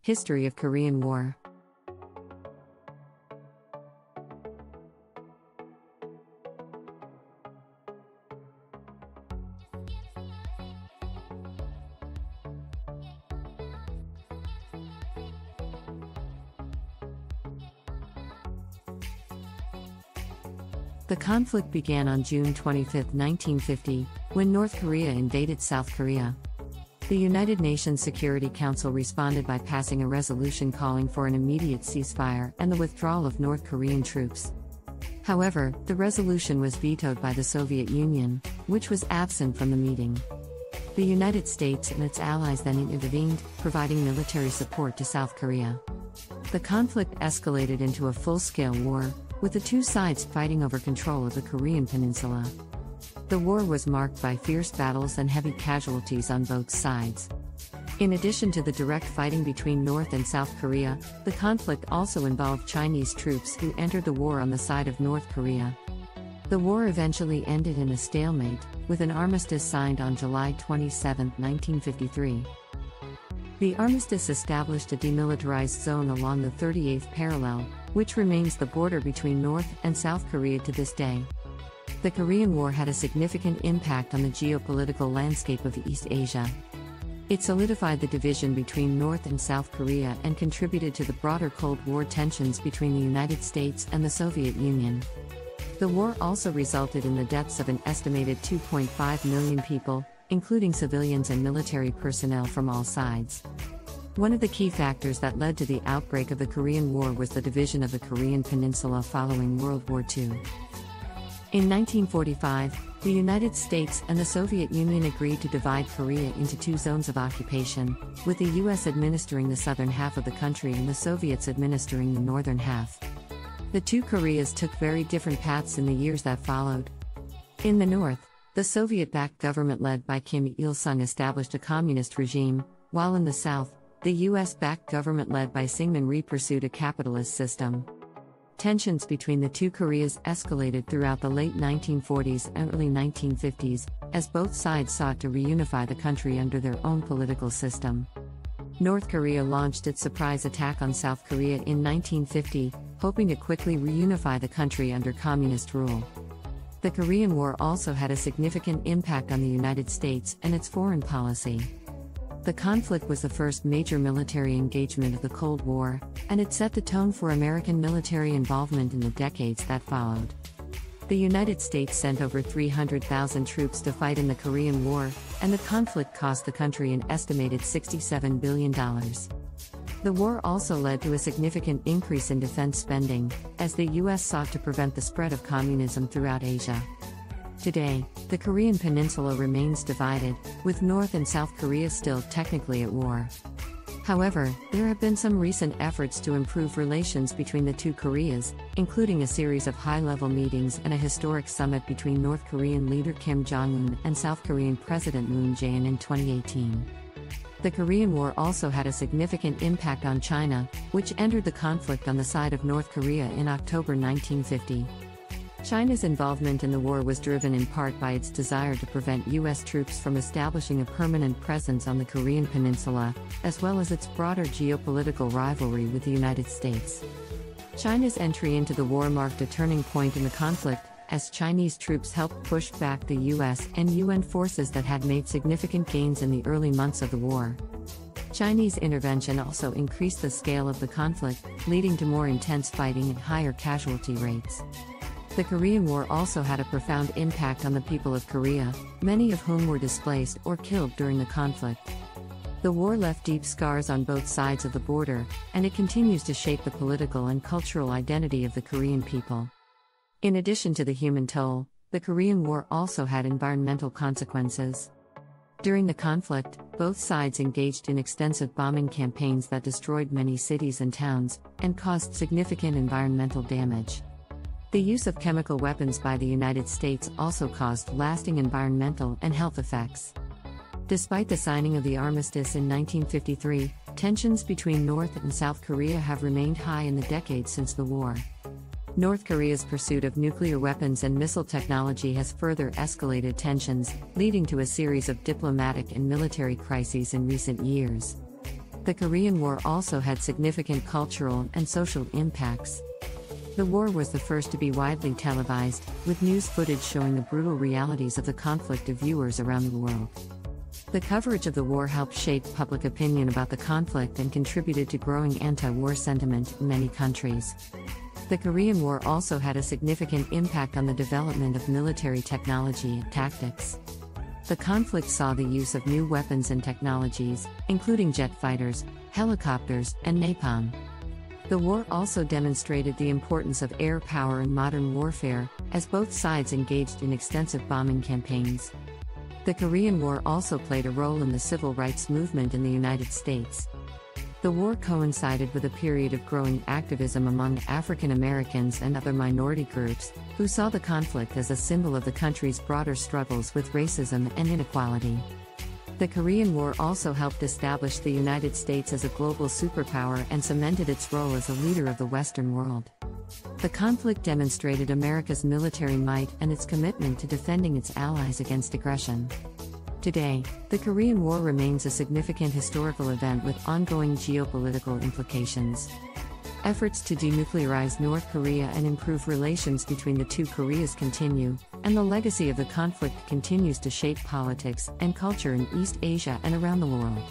History of Korean War. The conflict began on June 25, 1950, when North Korea invaded South Korea. The United Nations Security Council responded by passing a resolution calling for an immediate ceasefire and the withdrawal of North Korean troops. However, the resolution was vetoed by the Soviet Union, which was absent from the meeting. The United States and its allies then intervened, providing military support to South Korea. The conflict escalated into a full-scale war, with the two sides fighting over control of the Korean peninsula. The war was marked by fierce battles and heavy casualties on both sides. In addition to the direct fighting between North and South Korea, the conflict also involved Chinese troops who entered the war on the side of North Korea. The war eventually ended in a stalemate, with an armistice signed on July 27, 1953. The armistice established a demilitarized zone along the 38th parallel, which remains the border between North and South Korea to this day. The Korean War had a significant impact on the geopolitical landscape of East Asia. It solidified the division between North and South Korea and contributed to the broader Cold War tensions between the United States and the Soviet Union. The war also resulted in the deaths of an estimated 2.5 million people, including civilians and military personnel from all sides. One of the key factors that led to the outbreak of the Korean War was the division of the Korean Peninsula following World War II. In 1945, the United States and the Soviet Union agreed to divide Korea into two zones of occupation, with the US administering the southern half of the country and the Soviets administering the northern half. The two Koreas took very different paths in the years that followed. In the north, the Soviet-backed government led by Kim Il-sung established a communist regime, while in the south, the US-backed government led by Syngman Rhee pursued a capitalist system. Tensions between the two Koreas escalated throughout the late 1940s and early 1950s, as both sides sought to reunify the country under their own political system. North Korea launched its surprise attack on South Korea in 1950, hoping to quickly reunify the country under communist rule. The Korean War also had a significant impact on the United States and its foreign policy. The conflict was the first major military engagement of the Cold War, and it set the tone for American military involvement in the decades that followed. The United States sent over 300,000 troops to fight in the Korean War, and the conflict cost the country an estimated $67 billion. The war also led to a significant increase in defense spending, as the US sought to prevent the spread of communism throughout Asia. Today, the Korean peninsula remains divided, with North and South Korea still technically at war. However, there have been some recent efforts to improve relations between the two Koreas, including a series of high-level meetings and a historic summit between North Korean leader Kim Jong-un and South Korean President Moon Jae-in in 2018. The Korean War also had a significant impact on China, which entered the conflict on the side of North Korea in October 1950. China's involvement in the war was driven in part by its desire to prevent US troops from establishing a permanent presence on the Korean peninsula, as well as its broader geopolitical rivalry with the United States. China's entry into the war marked a turning point in the conflict, as Chinese troops helped push back the US and UN forces that had made significant gains in the early months of the war. Chinese intervention also increased the scale of the conflict, leading to more intense fighting and higher casualty rates. The Korean War also had a profound impact on the people of Korea, many of whom were displaced or killed during the conflict. The war left deep scars on both sides of the border, and it continues to shape the political and cultural identity of the Korean people. In addition to the human toll, the Korean War also had environmental consequences. During the conflict, both sides engaged in extensive bombing campaigns that destroyed many cities and towns, and caused significant environmental damage. The use of chemical weapons by the United States also caused lasting environmental and health effects. Despite the signing of the armistice in 1953, tensions between North and South Korea have remained high in the decades since the war. North Korea's pursuit of nuclear weapons and missile technology has further escalated tensions, leading to a series of diplomatic and military crises in recent years. The Korean War also had significant cultural and social impacts. The war was the first to be widely televised, with news footage showing the brutal realities of the conflict to viewers around the world. The coverage of the war helped shape public opinion about the conflict and contributed to growing anti-war sentiment in many countries. The Korean War also had a significant impact on the development of military technology and tactics. The conflict saw the use of new weapons and technologies, including jet fighters, helicopters, and napalm. The war also demonstrated the importance of air power in modern warfare, as both sides engaged in extensive bombing campaigns. The Korean War also played a role in the civil rights movement in the United States. The war coincided with a period of growing activism among African Americans and other minority groups, who saw the conflict as a symbol of the country's broader struggles with racism and inequality. The Korean War also helped establish the United States as a global superpower and cemented its role as a leader of the Western world. The conflict demonstrated America's military might and its commitment to defending its allies against aggression. Today, the Korean War remains a significant historical event with ongoing geopolitical implications. Efforts to denuclearize North Korea and improve relations between the two Koreas continue, and the legacy of the conflict continues to shape politics and culture in East Asia and around the world.